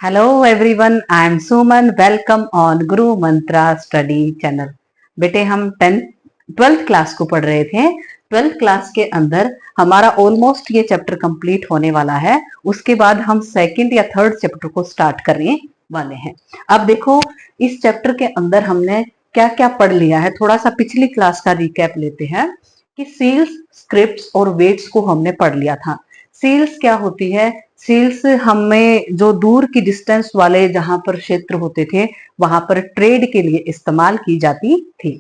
Hello everyone, I am Suman. Welcome on Guru Mantra study channel. बेटे, हम 12th class को पढ़ रहे थे। 12th क्लास के अंदर हमारा ऑलमोस्ट ये चैप्टर कंप्लीट होने वाला है। उसके बाद हम सेकंड या थर्ड चैप्टर को स्टार्ट करने वाले हैं। अब देखो, इस चैप्टर के अंदर हमने क्या क्या पढ़ लिया है। थोड़ा सा पिछली क्लास का रिकैप लेते हैं कि सील्स, स्क्रिप्ट्स और वेट्स को हमने पढ़ लिया था। सील्स क्या होती है? सील्स हमें जो दूर की डिस्टेंस वाले जहां पर क्षेत्र होते थे वहां पर ट्रेड के लिए इस्तेमाल की जाती थी।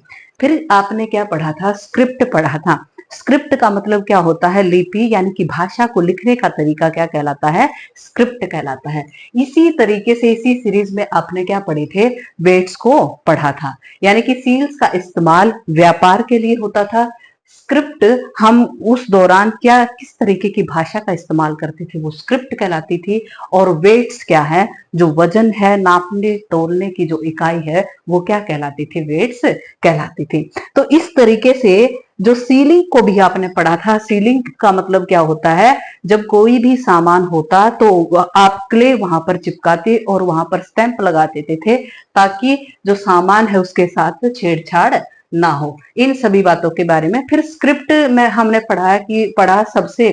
फिर आपने क्या पढ़ा था? स्क्रिप्ट पढ़ा था। स्क्रिप्ट का मतलब क्या होता है? लिपि, यानी कि भाषा को लिखने का तरीका क्या कहलाता है? स्क्रिप्ट कहलाता है। इसी तरीके से इसी सीरीज में आपने क्या पढ़े थे? वेट्स को पढ़ा था। यानी कि सील्स का इस्तेमाल व्यापार के लिए होता था। स्क्रिप्ट हम उस दौरान क्या किस तरीके की भाषा का इस्तेमाल करते थे, वो स्क्रिप्ट कहलाती थी। और वेट्स क्या है? जो वजन है, नापने तोलने की जो इकाई है, वो क्या कहलाती थी? वेट्स कहलाती थी। तो इस तरीके से जो सीलिंग को भी आपने पढ़ा था। सीलिंग का मतलब क्या होता है? जब कोई भी सामान होता तो आप क्ले वहां पर चिपकाते और वहां पर स्टैंप लगा देते थे, ताकि जो सामान है उसके साथ छेड़छाड़ ना हो। इन सभी बातों के बारे में। फिर स्क्रिप्ट में हमने पढ़ा सबसे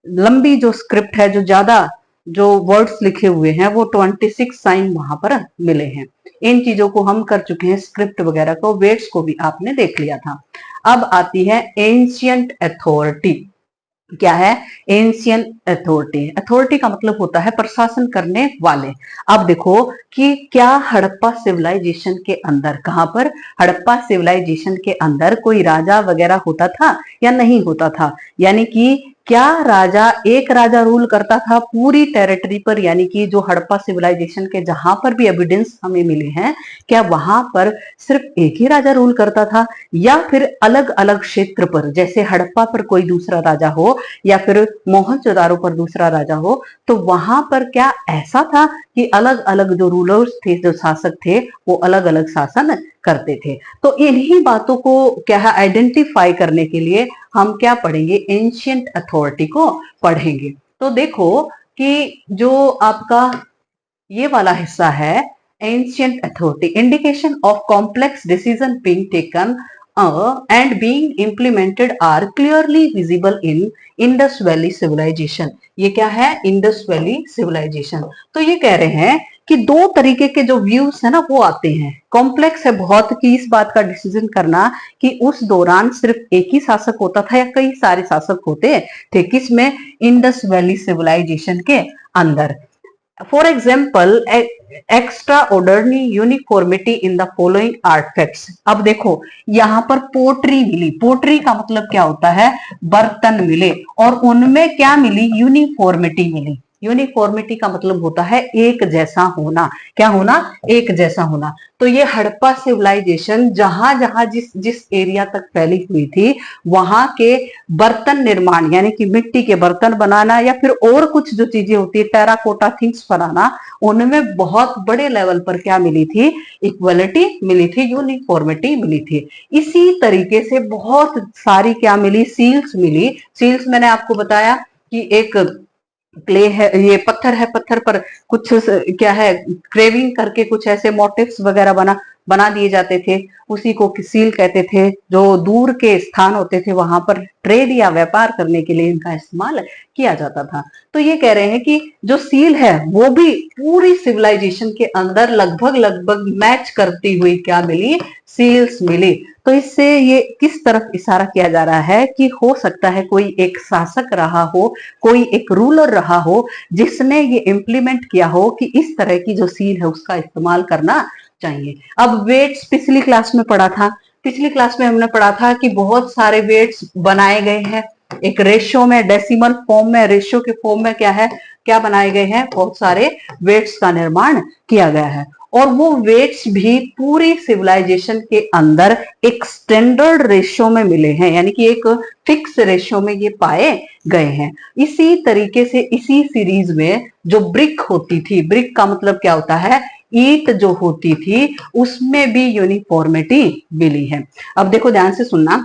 लंबी जो स्क्रिप्ट है, जो ज्यादा जो वर्ड्स लिखे हुए हैं, वो 26 साइन वहां पर मिले हैं। इन चीजों को हम कर चुके हैं, स्क्रिप्ट वगैरह को। वेट्स को भी आपने देख लिया था। अब आती है एंशियंट अथॉरिटी। क्या है? Ancient authority. अथॉरिटी का मतलब होता है प्रशासन करने वाले। अब देखो कि क्या हड़प्पा सिविलाइजेशन के अंदर, कहां पर? हड़प्पा सिविलाइजेशन के अंदर कोई राजा वगैरह होता था या नहीं होता था? यानी कि क्या एक राजा रूल करता था पूरी टेरिटरी पर? यानी कि जो हड़प्पा सिविलाइजेशन के जहां पर भी एविडेंस हमें मिले हैं, क्या वहां पर सिर्फ एक ही राजा रूल करता था, या फिर अलग अलग क्षेत्र पर, जैसे हड़प्पा पर कोई दूसरा राजा हो या फिर मोहनजोदारो पर दूसरा राजा हो, तो वहां पर क्या ऐसा था कि अलग अलग जो रूलर्स थे, जो शासक थे, वो अलग अलग शासन करते थे? तो इन्हीं बातों को क्या है, आइडेंटिफाई करने के लिए हम क्या पढ़ेंगे? एंशियंट अथॉरिटी को पढ़ेंगे। तो देखो कि जो आपका ये वाला हिस्सा है, ancient authority, indication of complex decision being taken and being implemented are clearly visible in Indus valley civilisation. ये क्या है? Indus valley civilisation. तो ये कह रहे हैं कि दो तरीके के जो व्यूज है ना, वो आते हैं। कॉम्प्लेक्स है बहुत कि इस बात का डिसीजन करना कि उस दौरान सिर्फ एक ही शासक होता था या कई सारे शासक होते थे। किसमें? इंडस वैली सिविलाइजेशन के अंदर। For example, extraordinary uniformity in the following artifacts। अब देखो, यहाँ पर पोट्री मिली। पोट्री का मतलब क्या होता है? बर्तन मिले, और उनमें क्या मिली? यूनिफॉर्मिटी मिली। यूनिफॉर्मिटी का मतलब होता है एक जैसा होना। क्या होना? एक जैसा होना। तो ये हड़प्पा सिविलाइजेशन जहां जहां जिस जिस एरिया तक फैली हुई थी, वहां के बर्तन निर्माण, यानी कि मिट्टी के बर्तन बनाना या फिर और कुछ जो चीजें होती है, टेराकोटा थिंग्स बनाना, उनमें बहुत बड़े लेवल पर क्या मिली थी? इक्वलिटी मिली थी, यूनिफॉर्मिटी मिली थी। इसी तरीके से बहुत सारी क्या मिली? सील्स मिली। सील्स मैंने आपको बताया कि एक क्ले है, ये पत्थर है, पत्थर पर कुछ क्या है, क्रेविंग करके कुछ ऐसे मोटिव्स वगैरह बना दिए जाते थे, उसी को सील कहते थे। जो दूर के स्थान होते थे वहां पर ट्रेड या व्यापार करने के लिए इनका इस्तेमाल किया जाता था। तो ये कह रहे हैं कि जो सील है वो भी पूरी सिविलाइजेशन के अंदर लगभग लगभग मैच करती हुई क्या मिली? सील्स मिली। तो इससे ये किस तरफ इशारा किया जा रहा है कि हो सकता है कोई एक शासक रहा हो, कोई एक रूलर रहा हो, जिसने ये इंप्लीमेंट किया हो कि इस तरह की जो सील है उसका इस्तेमाल करना चाहिए। अब वेट्स पिछली क्लास में पढ़ा था। पिछली क्लास में हमने पढ़ा था कि बहुत सारे वेट्स बनाए गए हैं, एक रेशियो में, डेसिमल फॉर्म में, रेशियो के फॉर्म में क्या है, क्या बनाए गए हैं? बहुत सारे वेट्स का निर्माण किया गया है। और वो वेट्स भी पूरी सिविलाइजेशन के अंदर एक स्टैंडर्ड रेशियो में मिले हैं, यानी कि एक फिक्स रेशियो में ये पाए गए हैं। इसी तरीके से इसी सीरीज में जो ब्रिक होती थी, ब्रिक का मतलब क्या होता है? ईंट जो होती थी, उसमें भी यूनिफॉर्मिटी मिली है। अब देखो ध्यान से सुनना,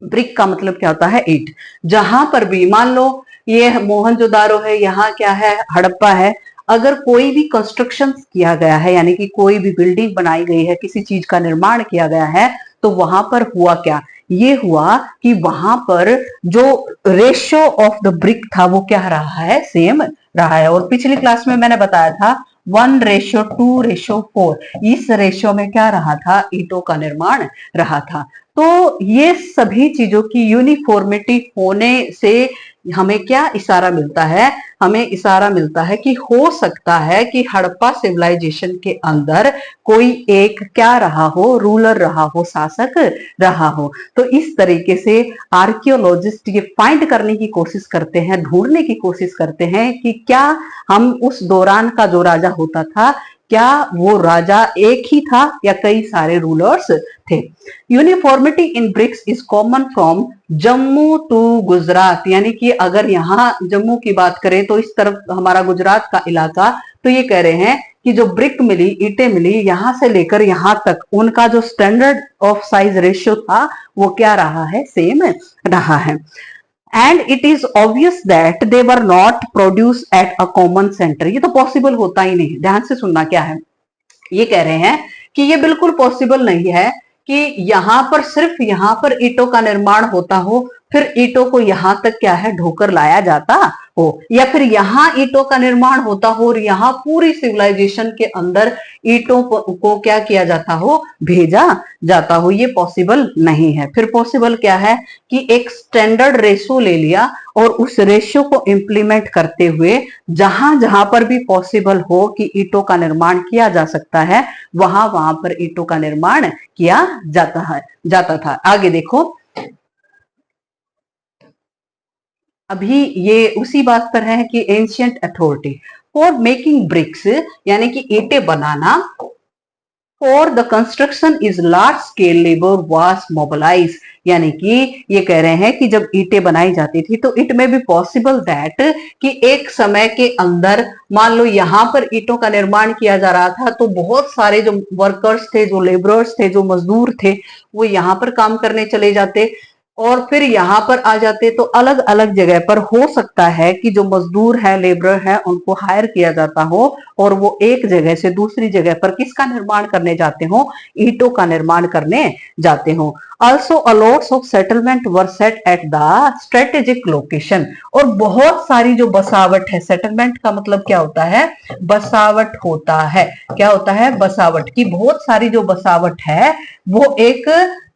ब्रिक का मतलब क्या होता है? ईंट। जहां पर भी मान लो ये मोहनजोदारो है, यहाँ क्या है? हड़प्पा है। अगर कोई भी कंस्ट्रक्शन किया गया है, यानी कि कोई भी बिल्डिंग बनाई गई है, किसी चीज का निर्माण किया गया है, तो वहां पर हुआ क्या, ये हुआ कि वहां पर जो रेशियो ऑफ द ब्रिक था वो क्या रहा है, सेम रहा है। और पिछली क्लास में मैंने बताया था 1:2:4, इस रेशियो में क्या रहा था, ईंटों का निर्माण रहा था। तो ये सभी चीजों की यूनिफॉर्मिटी होने से हमें क्या इशारा मिलता है, हमें इशारा मिलता है कि हो सकता है कि हड़प्पा सिविलाइजेशन के अंदर कोई एक क्या रहा हो, रूलर रहा हो, शासक रहा हो। तो इस तरीके से आर्कियोलॉजिस्ट ये फाइंड करने की कोशिश करते हैं, ढूंढने की कोशिश करते हैं कि क्या हम उस दौरान का जो राजा होता था, क्या वो राजा एक ही था या कई सारे रूलर्स थे। Uniformity in bricks is common from Jammu to Gujarat, यानी कि अगर यहाँ जम्मू की बात करें तो इस तरफ हमारा गुजरात का इलाका, तो ये कह रहे हैं कि जो ब्रिक मिली, ईंटें मिली, यहां से लेकर यहां तक उनका जो स्टैंडर्ड ऑफ साइज रेशियो था वो क्या रहा है, सेम रहा है। And it is obvious that they were not produce at a common centre, ये तो पॉसिबल होता ही नहीं। ध्यान से सुनना क्या है, ये कह रहे हैं कि ये बिल्कुल पॉसिबल नहीं है कि यहां पर सिर्फ यहां पर ईंटों का निर्माण होता हो, फिर ईंटों को यहां तक क्या है ढोकर लाया जाता हो, या फिर यहां ईंटों का निर्माण होता हो और यहां पूरी सिविलाइजेशन के अंदर ईंटों को क्या किया जाता हो, भेजा जाता हो। ये पॉसिबल नहीं है। फिर पॉसिबल क्या है कि एक स्टैंडर्ड रेशो ले लिया और उस रेशियो को इंप्लीमेंट करते हुए जहां जहां पर भी पॉसिबल हो कि ईंटों का निर्माण किया जा सकता है, वहां वहां पर ईंटों का निर्माण किया जाता था। आगे देखो, अभी ये उसी बात पर है कि ancient authority for making bricks, यानी कि ईंटें बनाना, for the construction is large scale labour was mobilize, यानी कि ये कह रहे हैं कि जब ईंटें बनाई जाती थी तो इट में भी पॉसिबल दैट कि एक समय के अंदर मान लो यहां पर ईंटों का निर्माण किया जा रहा था, तो बहुत सारे जो वर्कर्स थे, जो लेबरर्स थे, जो मजदूर थे, वो यहाँ पर काम करने चले जाते और फिर यहाँ पर आ जाते। तो अलग अलग जगह पर हो सकता है कि जो मजदूर है, लेबर है, उनको हायर किया जाता हो और वो एक जगह से दूसरी जगह पर किसका निर्माण करने जाते हो, ईंटों का निर्माण करने जाते हो। Also a lots of settlement were set at the strategic location, और बहुत सारी जो बसावट है, सेटलमेंट का मतलब क्या होता है, बसावट होता है। क्या होता है, बसावट की बहुत सारी जो बसावट है वो एक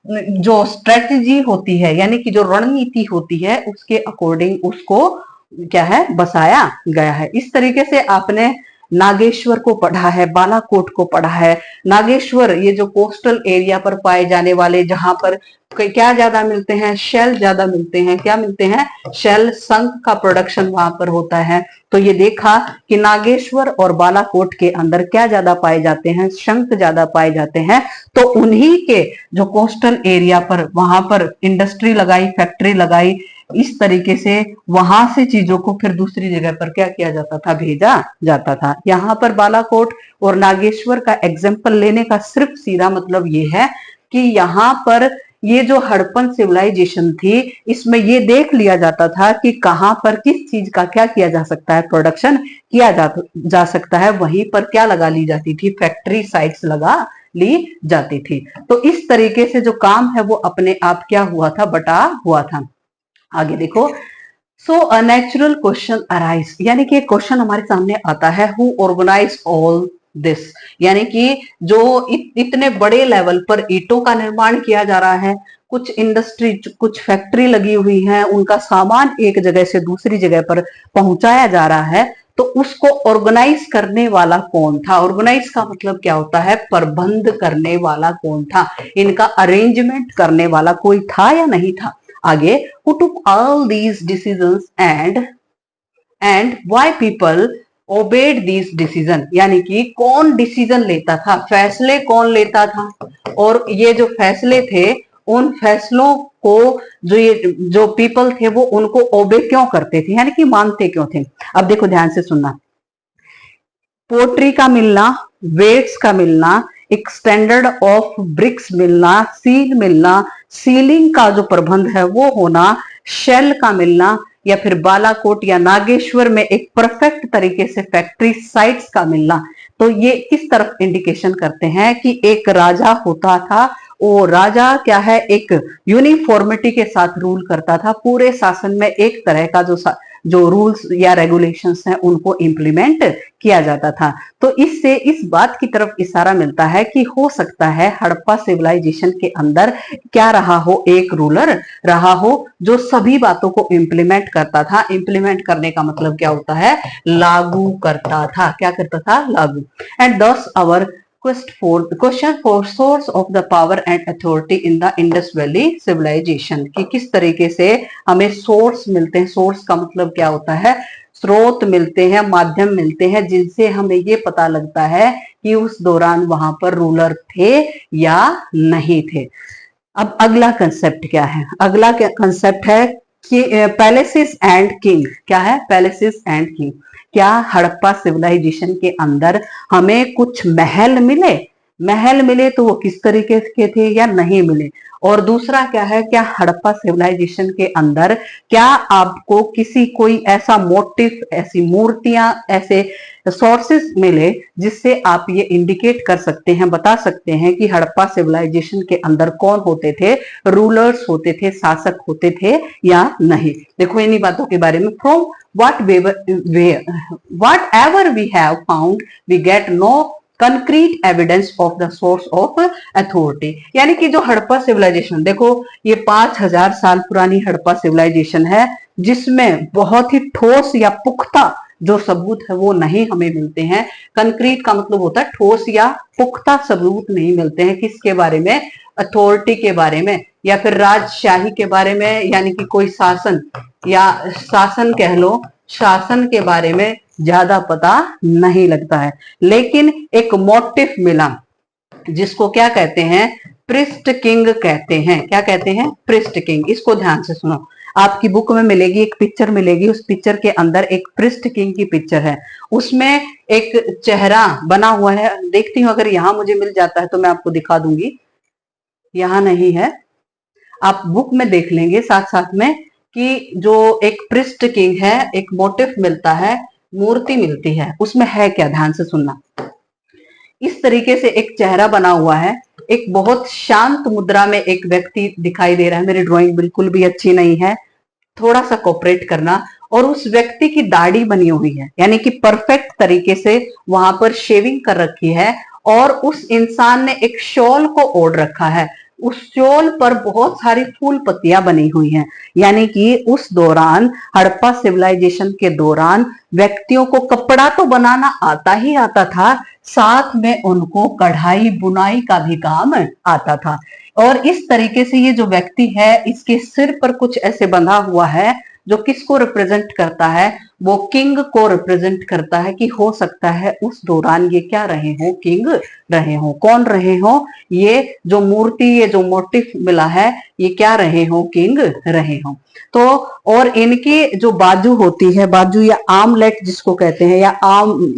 जो स्ट्रेटजी होती है, यानी कि जो रणनीति होती है, उसके अकॉर्डिंग उसको क्या है, बसाया गया है। इस तरीके से आपने नागेश्वर को पढ़ा है, बालाकोट को पढ़ा है। नागेश्वर ये जो कोस्टल एरिया पर पाए जाने वाले, जहां पर क्या ज्यादा मिलते हैं, शेल ज्यादा मिलते हैं। क्या मिलते हैं, शेल, शंख का प्रोडक्शन वहां पर होता है। तो ये देखा कि नागेश्वर और बालाकोट के अंदर क्या ज्यादा पाए जाते हैं, शंख ज्यादा पाए जाते हैं। तो उन्हीं के जो कोस्टल एरिया पर, वहां पर इंडस्ट्री लगाई, फैक्ट्री लगाई, इस तरीके से वहां से चीजों को फिर दूसरी जगह पर क्या किया जाता था, भेजा जाता था। यहाँ पर बालाकोट और नागेश्वर का एग्जाम्पल लेने का सिर्फ सीधा मतलब ये है कि यहाँ पर ये जो हड़प्पन सिविलाइजेशन थी, इसमें ये देख लिया जाता था कि कहां पर किस चीज का क्या किया जा सकता है, प्रोडक्शन किया जा सकता है। वहीं पर क्या लगा ली जाती थी, फैक्ट्री साइट्स लगा ली जाती थी। तो इस तरीके से जो काम है वो अपने आप क्या हुआ था, बटा हुआ था। आगे देखो, सो अ नेचुरल क्वेश्चन अराइज, यानी कि एक क्वेश्चन हमारे सामने आता है, हु ऑर्गेनाइज ऑल दिस, यानी कि जो इतने बड़े लेवल पर ईंटों का निर्माण किया जा रहा है, कुछ इंडस्ट्री, कुछ फैक्ट्री लगी हुई है, उनका सामान एक जगह से दूसरी जगह पर पहुंचाया जा रहा है, तो उसको ऑर्गेनाइज करने वाला कौन था। ऑर्गेनाइज का मतलब क्या होता है, प्रबंध करने वाला कौन था, इनका अरेंजमेंट करने वाला कोई था या नहीं था। आगे, who took all these decisions and why people obeyed these decision, यानी कि कौन डिसीजन लेता था, फैसले कौन लेता था, और ये जो फैसले थे, उन फैसलों को जो पीपल थे वो उनको ओबे क्यों करते थे, यानी कि मानते क्यों थे। अब देखो ध्यान से सुनना, पोट्री का मिलना, वेट्स का मिलना, एक स्टैंडर्ड ऑफ ब्रिक्स मिलना, सील मिलना, सीलिंग का जो प्रबंध है वो होना, शेल का मिलना, या फिर बालाकोट या नागेश्वर में एक परफेक्ट तरीके से फैक्ट्री साइट्स का मिलना, तो ये किस तरफ इंडिकेशन करते हैं कि एक राजा होता था, वो राजा क्या है, एक यूनिफॉर्मिटी के साथ रूल करता था, पूरे शासन में एक तरह का जो रूल्स या रेगुलेशंस हैं उनको इंप्लीमेंट किया जाता था। तो इससे इस बात की तरफ इशारा मिलता है कि हो सकता है हड़प्पा सिविलाइजेशन के अंदर क्या रहा हो, एक रूलर रहा हो जो सभी बातों को इंप्लीमेंट करता था। इंप्लीमेंट करने का मतलब क्या होता है, लागू करता था। क्या करता था, लागू। And thus our question for source of the power and authority in the Indus valley civilisation, कि किस तरीके से हमें सोर्स मिलते हैं। सोर्स का मतलब क्या होता है, स्रोत मिलते हैं, माध्यम मिलते हैं, जिनसे हमें ये पता लगता है कि उस दौरान वहां पर रूलर थे या नहीं थे। अब अगला कंसेप्ट क्या है, अगला कंसेप्ट है कि पैलेसेस एंड किंग। क्या है, पैलेसेस एंड किंग। क्या हड़प्पा सिविलाइजेशन के अंदर हमें कुछ महल मिले, महल मिले तो वो किस तरीके के थे या नहीं मिले। और दूसरा क्या है, क्या हड़प्पा सिविलाइजेशन के अंदर क्या आपको किसी कोई ऐसा मोटिव, ऐसी मूर्तियां, ऐसे सोर्सेस मिले जिससे आप ये इंडिकेट कर सकते हैं, बता सकते हैं कि हड़प्पा सिविलाइजेशन के अंदर कौन होते थे, रूलर्स होते थे, शासक होते थे या नहीं। देखो इन्हीं बातों के बारे में, from whatever we have found we get no concrete evidence of the source of authority। यानी कि जो हड़प्पा सिविलाइजेशन, देखो ये 5000 साल पुरानी हड़प्पा सिविलाइजेशन है, जिसमें बहुत ही ठोस या पुख्ता जो सबूत है वो नहीं हमें मिलते हैं। कंक्रीट का मतलब होता है ठोस या पुख्ता सबूत नहीं मिलते हैं। किसके बारे में, अथॉरिटी के बारे में या फिर राजशाही के बारे में, यानी कि कोई शासन या शासन कह लो, शासन के बारे में ज्यादा पता नहीं लगता है। लेकिन एक मोटिव मिला जिसको क्या कहते हैं, प्रिस्ट किंग कहते हैं। क्या कहते हैं, प्रिस्ट किंग। इसको ध्यान से सुनो, आपकी बुक में मिलेगी, एक पिक्चर मिलेगी, उस पिक्चर के अंदर एक प्रिस्ट किंग की पिक्चर है, उसमें एक चेहरा बना हुआ है। देखती हूँ अगर यहाँ मुझे मिल जाता है तो मैं आपको दिखा दूंगी, यहाँ नहीं है, आप बुक में देख लेंगे साथ साथ में कि जो एक प्रिस्ट किंग है, एक मोटिव मिलता है, मूर्ति मिलती है, उसमें है क्या, ध्यान से सुनना। इस तरीके से एक चेहरा बना हुआ है, एक बहुत शांत मुद्रा में एक व्यक्ति दिखाई दे रहा है। मेरी ड्राइंग बिल्कुल भी अच्छी नहीं है, थोड़ा सा कोऑपरेट करना। और उस व्यक्ति की दाढ़ी बनी हुई है, यानी कि परफेक्ट तरीके से वहां पर शेविंग कर रखी है, और उस इंसान ने एक शॉल को ओढ़ रखा है, उस शॉल पर बहुत सारी फूल पत्तियां बनी हुई हैं। यानी कि उस दौरान, हड़प्पा सिविलाइजेशन के दौरान, व्यक्तियों को कपड़ा तो बनाना आता ही आता था, साथ में उनको कढ़ाई बुनाई का भी काम आता था। और इस तरीके से ये जो व्यक्ति है, इसके सिर पर कुछ ऐसे बंधा हुआ है जो किसको रिप्रेजेंट करता है, वो किंग को रिप्रेजेंट करता है। कि हो सकता है उस दौरान ये क्या रहे हो, किंग रहे हो। कौन रहे हो, ये जो मूर्ति, ये जो मोटिव मिला है, ये क्या रहे हो, किंग रहे हो। तो और इनकी जो बाजू होती है, बाजू या आर्मलेट जिसको कहते हैं, या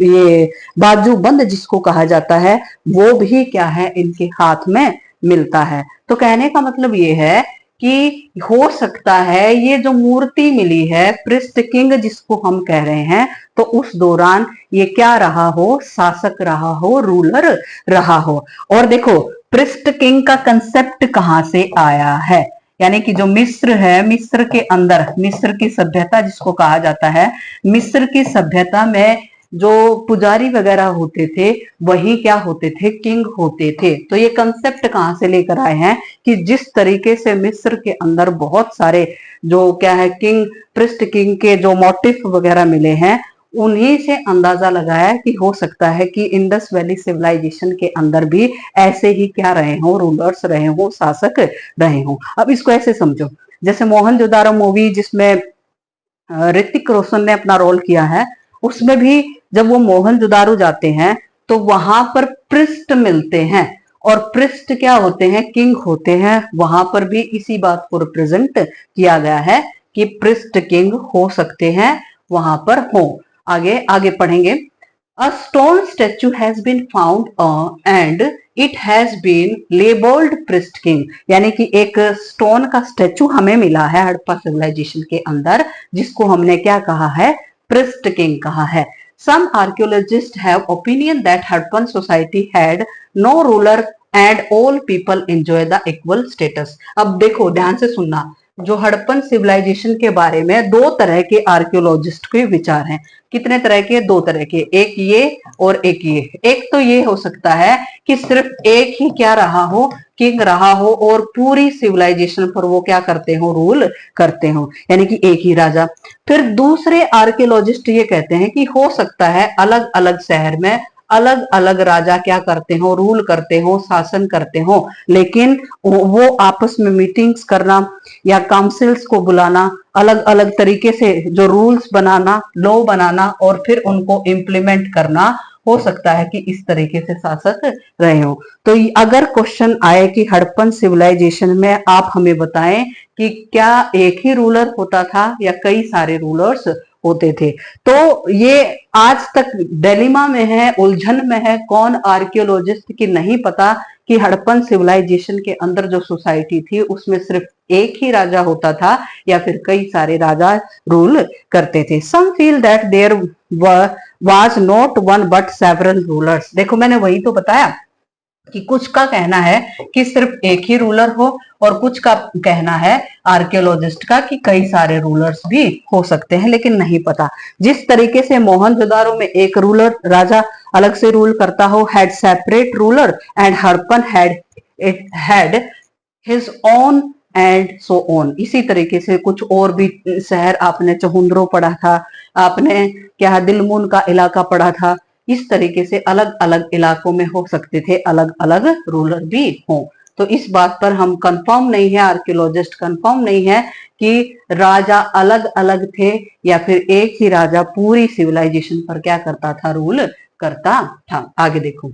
ये बाजू बंद जिसको कहा जाता है, वो भी क्या है, इनके हाथ में मिलता है। तो कहने का मतलब ये है कि हो सकता है ये जो मूर्ति मिली है, प्रिस्ट किंग जिसको हम कह रहे हैं, तो उस दौरान ये क्या रहा हो, शासक रहा हो, रूलर रहा हो। और देखो प्रिस्ट किंग का कंसेप्ट कहां से आया है, यानी कि जो मिस्र है, मिस्र के अंदर, मिस्र की सभ्यता जिसको कहा जाता है, मिस्र की सभ्यता में जो पुजारी वगैरह होते थे वही क्या होते थे, किंग होते थे। तो ये कंसेप्ट कहां से लेकर आए हैं कि जिस तरीके से मिस्र के अंदर बहुत सारे जो क्या है, किंग, प्रिस्ट किंग के जो मोटिव वगैरह मिले हैं, उन्हीं से अंदाजा लगाया कि हो सकता है कि इंडस वैली सिविलाइजेशन के अंदर भी ऐसे ही क्या रहे हो, रूलर्स रहे हो, शासक रहे हो। अब इसको ऐसे समझो, जैसे मोहनजोदारो मूवी जिसमें ऋतिक रोशन ने अपना रोल किया है, उसमें भी जब वो मोहनजोदारो जाते हैं तो वहां पर पृष्ठ मिलते हैं, और पृष्ठ क्या होते हैं, किंग होते हैं। वहां पर भी इसी बात को रिप्रेजेंट किया गया है कि पृष्ठ किंग हो सकते हैं, वहां पर हो। आगे आगे पढ़ेंगे। A stone statue has been found and it has been labelled priest king, यानी कि एक स्टोन का स्टेचू हमें मिला है हड़प्पा सिविलाइजेशन के अंदर, जिसको हमने क्या कहा है, प्रिस्ट किंग कहा है। Some archaeologists have opinion that Harappan society had no ruler and all people enjoy the equal status। अब देखो ध्यान से सुनना, जो हड़प्पन सिविलाइजेशन के बारे में दो तरह के आर्कियोलॉजिस्ट के विचार हैं। कितने तरह के? दो तरह के, एक ये और एक ये। एक तो ये हो सकता है कि सिर्फ एक ही क्या रहा हो, किंग रहा हो, और पूरी सिविलाइजेशन पर वो क्या करते हो, रूल करते हो, यानी कि एक ही राजा। फिर दूसरे आर्कियोलॉजिस्ट ये कहते हैं कि हो सकता है अलग अलग शहर में अलग अलग राजा क्या करते हो, रूल करते हो, शासन करते हो, लेकिन वो आपस में मीटिंग्स करना या काउंसिल्स को बुलाना, अलग अलग तरीके से जो रूल्स बनाना, लॉ बनाना और फिर उनको इम्प्लीमेंट करना, हो सकता है कि इस तरीके से शासक रहे हो। तो अगर क्वेश्चन आए कि हड़प्पन सिविलाइजेशन में आप हमें बताएं कि क्या एक ही रूलर होता था या कई सारे रूलर्स होते थे, तो ये आज तक डिलेमा में है, उलझन में है कौन आर्कियोलॉजिस्ट की नहीं पता कि हड़प्पन सिविलाइजेशन के अंदर जो सोसाइटी थी उसमें सिर्फ एक ही राजा होता था या फिर कई सारे राजा रूल करते थे। Some feel that there was not one but several rulers. देखो मैंने वही तो बताया कि कुछ का कहना है कि सिर्फ एक ही रूलर हो और कुछ का कहना है आर्कियोलॉजिस्ट का कि कई सारे रूलर्स भी हो सकते हैं, लेकिन नहीं पता। जिस तरीके से मोहनजोदारो में एक रूलर राजा अलग से रूल करता हो, had separate ruler, and Harappan had his own and so on. इसी तरीके से कुछ और भी शहर, आपने चहुंद्रो पढ़ा था, आपने क्या दिलमुन का इलाका पढ़ा था, इस तरीके से अलग अलग इलाकों में हो सकते थे अलग अलग रूलर भी हो। तो इस बात पर हम कंफर्म नहीं है, आर्कियोलॉजिस्ट कंफर्म नहीं है कि राजा अलग अलग थे या फिर एक ही राजा पूरी सिविलाइजेशन पर क्या करता था, रूल करता था। आगे देखो,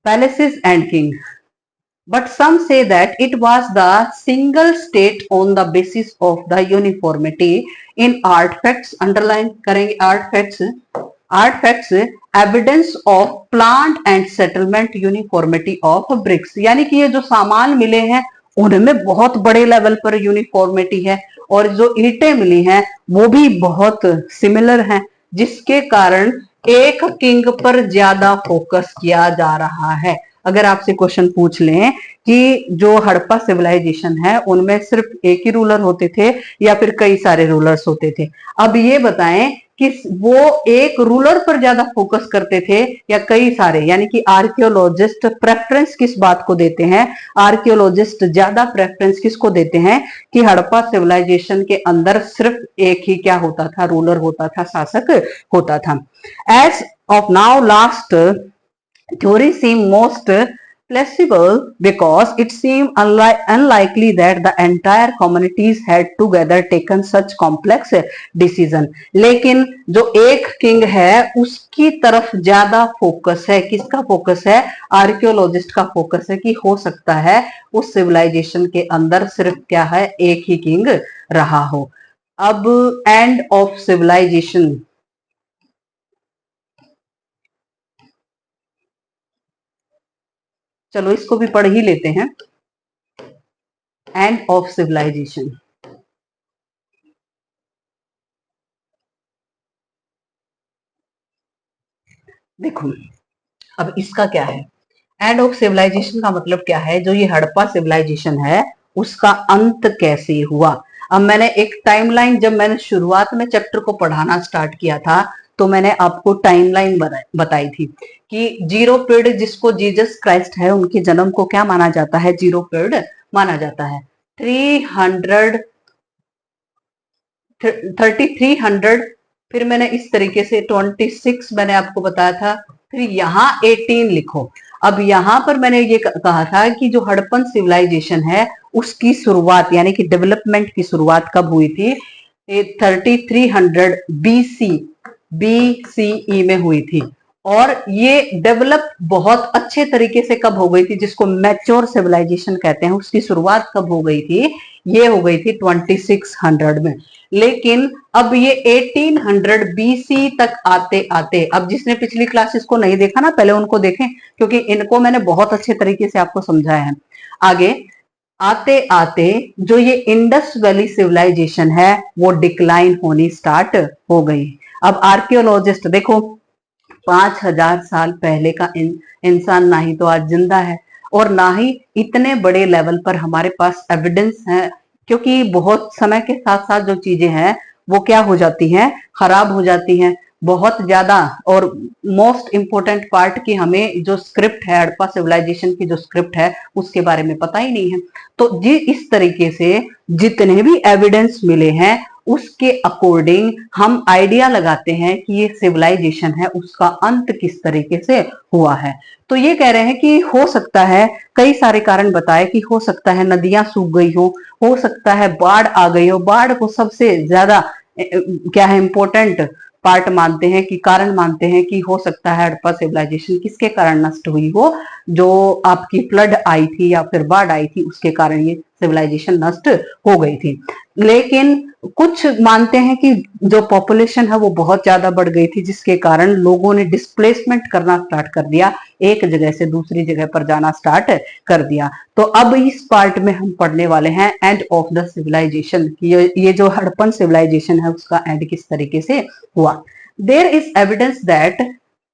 palaces and king, but some say that it was the single state on the basis of the uniformity in artifacts। underline करेंगे artifacts evidence of plant and settlement uniformity of bricks, यानी कि ये जो सामान मिले हैं उनमें बहुत बड़े लेवल पर यूनिफॉर्मिटी है और जो ईंटें मिली हैं वो भी बहुत सिमिलर हैं, जिसके कारण एक किंग पर ज्यादा फोकस किया जा रहा है। अगर आपसे क्वेश्चन पूछ लें कि जो हड़प्पा सिविलाइजेशन है उनमें सिर्फ एक ही रूलर होते थे या फिर कई सारे रूलर्स होते थे, अब ये बताएं कि वो एक रूलर पर ज्यादा फोकस करते थे या कई सारे, यानी कि आर्कियोलॉजिस्ट प्रेफरेंस किस बात को देते हैं, आर्कियोलॉजिस्ट ज्यादा प्रेफरेंस किसको देते हैं कि हड़प्पा सिविलाइजेशन के अंदर सिर्फ एक ही क्या होता था, रूलर होता था, शासक होता था। As of now last theory seem most plausible because it seemed unlikely that the entire communities had together taken such complex decision। लेकिन जो एक किंग है उसकी तरफ ज्यादा फोकस है, किसका फोकस है, आर्कियोलॉजिस्ट का फोकस है कि हो सकता है उस सिविलाइजेशन के अंदर सिर्फ क्या है, एक ही किंग रहा हो। अब एंड ऑफ सिविलाइजेशन, चलो इसको भी पढ़ ही लेते हैं। एंड ऑफ सिविलाइजेशन, देखो अब इसका क्या है, एंड ऑफ सिविलाइजेशन का मतलब क्या है, जो ये हड़प्पा सिविलाइजेशन है उसका अंत कैसे हुआ। अब मैंने एक टाइमलाइन, जब मैंने शुरुआत में चैप्टर को पढ़ाना स्टार्ट किया था तो मैंने आपको टाइमलाइन बताई थी कि जीरो पीरियड जिसको जीसस क्राइस्ट है उनके जन्म को क्या माना जाता है, जीरो पीरियड माना जाता है। 300 फिर मैंने इस तरीके से 26 मैंने आपको बताया था, फिर यहाँ 18 लिखो। अब यहाँ पर मैंने ये कहा था कि जो हड़प्पन सिविलाइजेशन है उसकी शुरुआत यानी कि डेवलपमेंट की शुरुआत कब हुई थी, 3300 BCE में हुई थी और ये डेवलप बहुत अच्छे तरीके से कब हो गई थी, जिसको मैच्योर सिविलाइजेशन कहते हैं, उसकी शुरुआत कब हो गई थी, ये हो गई थी 2600 में। लेकिन अब ये 1800 बीसी तक आते आते, अब जिसने पिछली क्लासेस को नहीं देखा ना, पहले उनको देखें, क्योंकि इनको मैंने बहुत अच्छे तरीके से आपको समझाया है। आगे आते आते जो ये इंडस वैली सिविलाइजेशन है वो डिक्लाइन होनी स्टार्ट हो गई। अब आर्कियोलॉजिस्ट देखो, 5000 साल पहले का इंसान ना ही तो आज जिंदा है, और ना ही इतने बड़े लेवल पर हमारे पास एविडेंस है, क्योंकि बहुत समय के साथ साथ जो चीजें हैं वो क्या हो जाती हैं, खराब हो जाती हैं बहुत ज्यादा। और मोस्ट इंपोर्टेंट पार्ट की हमें जो स्क्रिप्ट है, हड़प्पा सिविलाइजेशन की जो स्क्रिप्ट है, उसके बारे में पता ही नहीं है। तो जी इस तरीके से जितने भी एविडेंस मिले हैं उसके अकॉर्डिंग हम आइडिया लगाते हैं कि ये सिविलाइजेशन है उसका अंत किस तरीके से हुआ है। तो ये कह रहे हैं कि हो सकता है, कई सारे कारण बताए कि हो सकता है नदियां सूख गई हो सकता है बाढ़ आ गई हो। बाढ़ को सबसे ज्यादा क्या है इंपॉर्टेंट पार्ट मानते हैं कि कारण मानते हैं कि हो सकता है हड़प्पा सिविलाइजेशन किसके कारण नष्ट हुई हो, जो आपकी फ्लड आई थी या फिर बाढ़ आई थी उसके कारण ये सिविलाइजेशन नष्ट हो गई थी। लेकिन कुछ मानते हैं कि जो पॉपुलेशन है वो बहुत ज्यादा बढ़ गई थी, जिसके कारण लोगों ने डिस्प्लेसमेंट करना स्टार्ट कर दिया, एक जगह से दूसरी जगह पर जाना स्टार्ट कर दिया। तो अब इस पार्ट में हम पढ़ने वाले हैं एंड ऑफ द सिविलाइजेशन, ये जो हड़प्पन सिविलाइजेशन है उसका एंड किस तरीके से हुआ। There is evidence that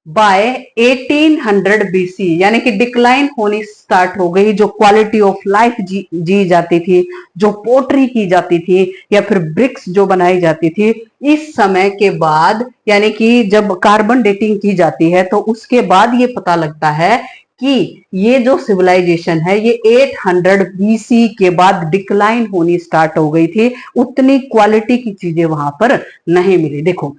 by 1800 BC यानी कि डिक्लाइन होनी स्टार्ट हो गई, जो क्वालिटी ऑफ लाइफ जी जाती थी, जो पोट्री की जाती थी या फिर ब्रिक्स जो बनाई जाती थी, इस समय के बाद यानी कि जब कार्बन डेटिंग की जाती है तो उसके बाद ये पता लगता है कि ये जो सिविलाइजेशन है ये 800 बीसी के बाद डिक्लाइन होनी स्टार्ट हो गई थी, उतनी क्वालिटी की चीजें वहां पर नहीं मिली। देखो,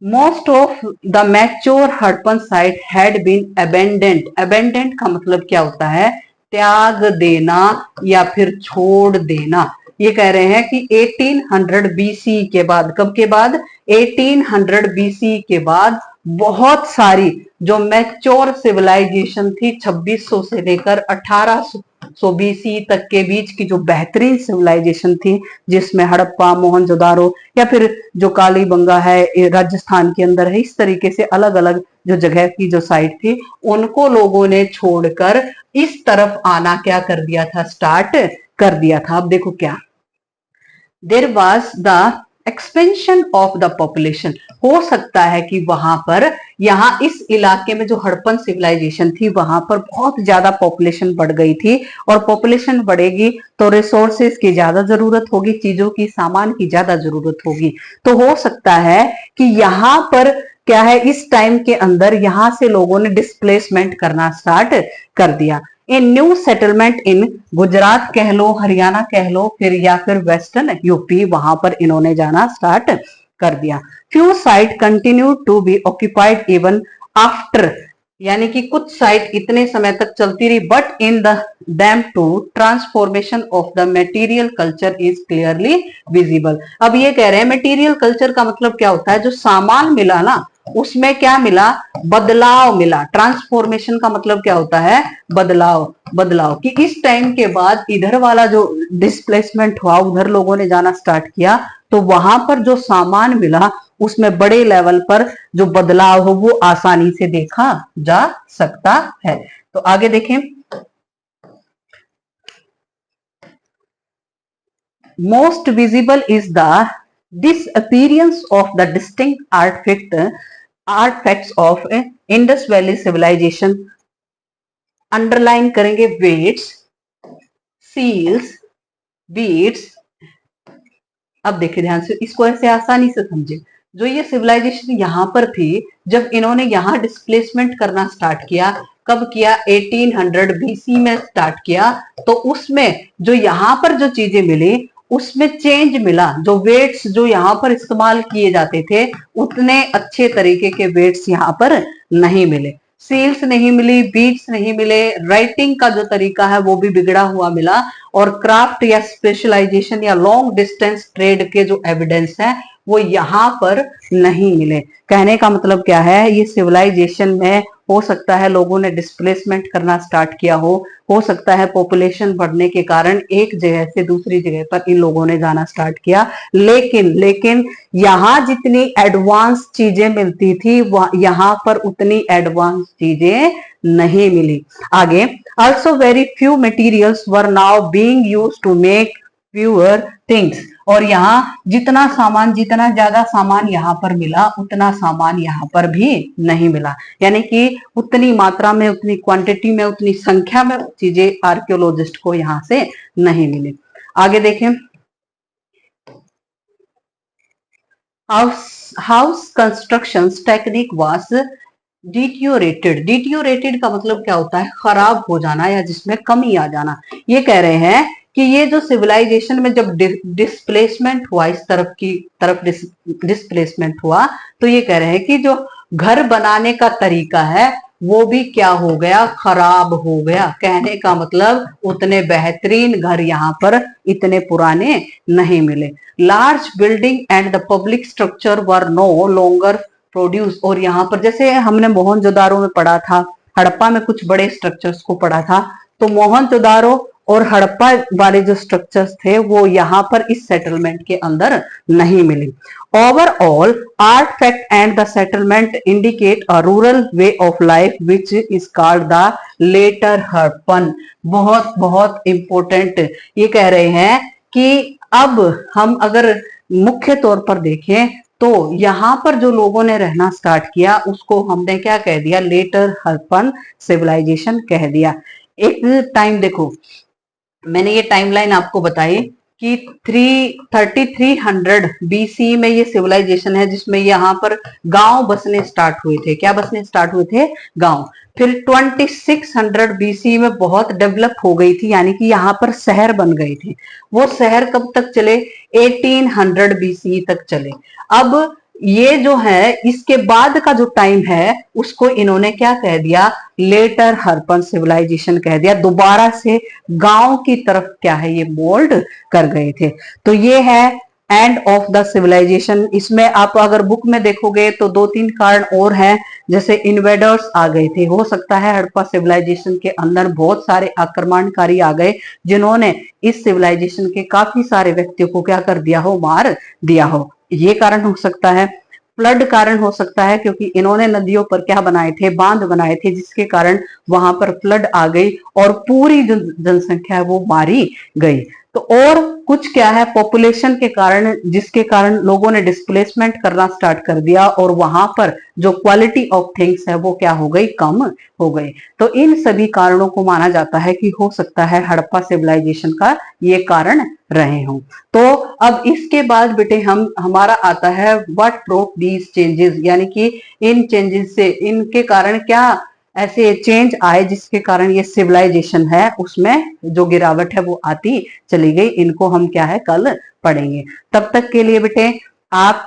most of the mature Harappan site had been abandoned। abandoned का मतलब क्या होता है, त्याग देना या फिर छोड़ देना। ये कह रहे हैं कि 1800 बीसी के बाद, कब के बाद, 1800 बीसी के बाद बहुत सारी जो मैच्योर सिविलाइजेशन थी 2600 से लेकर 1800 बीसी तक के बीच की जो बेहतरीन सिविलाइजेशन थी, जिसमें हड़प्पा, मोहनजोदारो या फिर जो कालीबंगा है राजस्थान के अंदर है, इस तरीके से अलग अलग जो जगह की जो साइट थी उनको लोगों ने छोड़कर इस तरफ आना क्या कर दिया था, स्टार्ट कर दिया था। अब देखो क्या, there was the expansion of the population. हो सकता है कि वहां पर, यहाँ इस इलाके में जो हड़प्पन सिविलाइजेशन थी वहां पर बहुत ज्यादा पॉपुलेशन बढ़ गई थी, और पॉपुलेशन बढ़ेगी तो रिसोर्सेज की ज्यादा जरूरत होगी, चीजों की, सामान की ज्यादा जरूरत होगी। तो हो सकता है कि यहाँ पर क्या है, इस टाइम के अंदर यहां से लोगों ने डिस्प्लेसमेंट करना स्टार्ट कर दिया। A new settlement in Gujarat कह लो, हरियाणा कह लो, फिर या फिर वेस्टर्न यूपी, वहां पर इन्होंने जाना स्टार्ट कर दिया। Few site continue to be occupied even after, यानी कि कुछ साइट इतने समय तक चलती रही, but in the dam to transformation of the material culture is clearly visible. अब ये कह रहे हैं मटेरियल कल्चर का मतलब क्या होता है, जो सामान मिला ना उसमें क्या मिला, बदलाव मिला। ट्रांसफॉर्मेशन का मतलब क्या होता है, बदलाव। बदलाव कि इस टाइम के बाद इधर वाला जो डिस्प्लेसमेंट हुआ, उधर लोगों ने जाना स्टार्ट किया, तो वहां पर जो सामान मिला उसमें बड़े लेवल पर जो बदलाव हो वो आसानी से देखा जा सकता है। तो आगे देखें, most visible is the disappearance of the distinct artifacts of Indus valley civilisation. Underline करेंगे वेट्स, सील्स, बीड्स। अब देखिए ध्यान से, इसको ऐसे आसानी से समझे, जो ये सिविलाइजेशन यहाँ पर थी, जब इन्होंने यहाँ डिस्प्लेसमेंट करना स्टार्ट किया, कब किया, 1800 बीसी में स्टार्ट किया, तो उसमें जो यहाँ पर जो चीजें मिली उसमें चेंज मिला। जो वेट्स जो यहाँ पर इस्तेमाल किए जाते थे उतने अच्छे तरीके के वेट्स यहाँ पर नहीं मिले, सील्स नहीं मिली, बीट्स नहीं मिले, राइटिंग का जो तरीका है वो भी बिगड़ा हुआ मिला, और क्राफ्ट या स्पेशलाइजेशन या लॉन्ग डिस्टेंस ट्रेड के जो एविडेंस है वो यहाँ पर नहीं मिले। कहने का मतलब क्या है, ये सिविलाइजेशन में हो सकता है लोगों ने डिस्प्लेसमेंट करना स्टार्ट किया हो सकता है पॉपुलेशन बढ़ने के कारण एक जगह से दूसरी जगह पर इन लोगों ने जाना स्टार्ट किया, लेकिन यहाँ जितनी एडवांस चीजें मिलती थी यहाँ पर उतनी एडवांस चीजें नहीं मिली। आगे, also very few materials were now being used to make fewer things। और यहाँ जितना ज्यादा सामान यहाँ पर मिला उतना सामान यहाँ पर भी नहीं मिला, यानी कि उतनी मात्रा में, उतनी क्वांटिटी में, उतनी संख्या में चीजें आर्कियोलॉजिस्ट को यहाँ से नहीं मिली। आगे देखें, हाउस कंस्ट्रक्शन टेक्निक वाज डिटियोरेटेड का मतलब क्या होता है, खराब हो जाना या जिसमें कमी आ जाना। ये कह रहे हैं कि ये जो सिविलाइजेशन में जब डिस्प्लेसमेंट हुआ, इस तरफ की तरफ डिस्प्लेसमेंट हुआ, तो ये कह रहे हैं कि जो घर बनाने का तरीका है वो भी क्या हो गया, खराब हो गया। कहने का मतलब उतने बेहतरीन घर यहाँ पर इतने पुराने नहीं मिले। Large building and the public structure were no longer produce. और यहाँ पर जैसे हमने मोहनजोदारो में पढ़ा था, हड़प्पा में कुछ बड़े स्ट्रक्चर्स को पढ़ा था, तो मोहनजोदारो और हड़प्पा वाले जो स्ट्रक्चर्स थे वो यहाँ पर इस सेटलमेंट के अंदर नहीं मिले। Overall artifact and the settlement indicate a rural way of life which is called the later Harappan. बहुत बहुत इंपॉर्टेंट ये कह रहे हैं कि अब हम अगर मुख्य तौर पर देखें तो यहाँ पर जो लोगों ने रहना स्टार्ट किया उसको हमने क्या कह दिया, लेटर हड़प्पन सिविलाइजेशन कह दिया। एक टाइम देखो, मैंने ये टाइमलाइन आपको बताई कि 3300 बीसी में ये सिविलाइजेशन है जिसमें यहाँ पर गांव बसने स्टार्ट हुए थे। क्या बसने स्टार्ट हुए थे? गांव। फिर 2600 बीसी में बहुत डेवलप हो गई थी, यानी कि यहाँ पर शहर बन गए थे। वो शहर कब तक चले? 1800 बीसी तक चले। अब ये जो है इसके बाद का जो टाइम है उसको इन्होंने क्या कह दिया, लेटर हड़प्पन सिविलाइजेशन कह दिया। दोबारा से गांव की तरफ क्या है ये मोल्ड कर गए थे। तो ये है एंड ऑफ द सिविलाइजेशन। इसमें आप अगर बुक में देखोगे तो 2-3 कारण और हैं, जैसे इन्वेडर्स आ गए थे। हो सकता है हड़प्पा सिविलाइजेशन के अंदर बहुत सारे आक्रमणकारी आ गए जिन्होंने इस सिविलाइजेशन के काफी सारे व्यक्तियों को क्या कर दिया हो, मार दिया हो। ये कारण हो सकता है। फ्लड कारण हो सकता है क्योंकि इन्होंने नदियों पर क्या बनाए थे, बांध बनाए थे, जिसके कारण वहां पर फ्लड आ गई और पूरी जो जनसंख्या है वो मारी गई। तो और कुछ क्या है, पॉपुलेशन के कारण, जिसके कारण लोगों ने डिस्प्लेसमेंट करना स्टार्ट कर दिया और वहां पर जो क्वालिटी ऑफ थिंग्स है वो क्या हो गई, कम हो गई। तो इन सभी कारणों को माना जाता है कि हो सकता है हड़प्पा सिविलाइजेशन का ये कारण रहे हों। तो अब इसके बाद बेटे हमारा आता है व्हाट प्रूफ दीज चेंजेस, यानी कि इन चेंजेस से, इनके कारण क्या ऐसे चेंज आए जिसके कारण ये सिविलाइजेशन है उसमें जो गिरावट है वो आती चली गई। इनको हम क्या है कल पढ़ेंगे। तब तक के लिए बेटे आप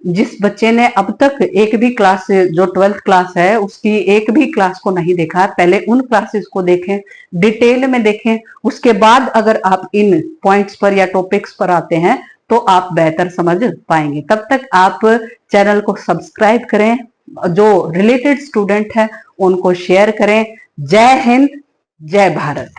जिस बच्चे ने अब तक एक भी क्लास, जो 12th क्लास है उसकी एक भी क्लास को नहीं देखा, पहले उन क्लासेस को देखें, डिटेल में देखें, उसके बाद अगर आप इन पॉइंट्स पर या टॉपिक्स पर आते हैं तो आप बेहतर समझ पाएंगे। तब तक आप चैनल को सब्सक्राइब करें, जो रिलेटेड स्टूडेंट है उनको शेयर करें। जय हिंद, जय भारत।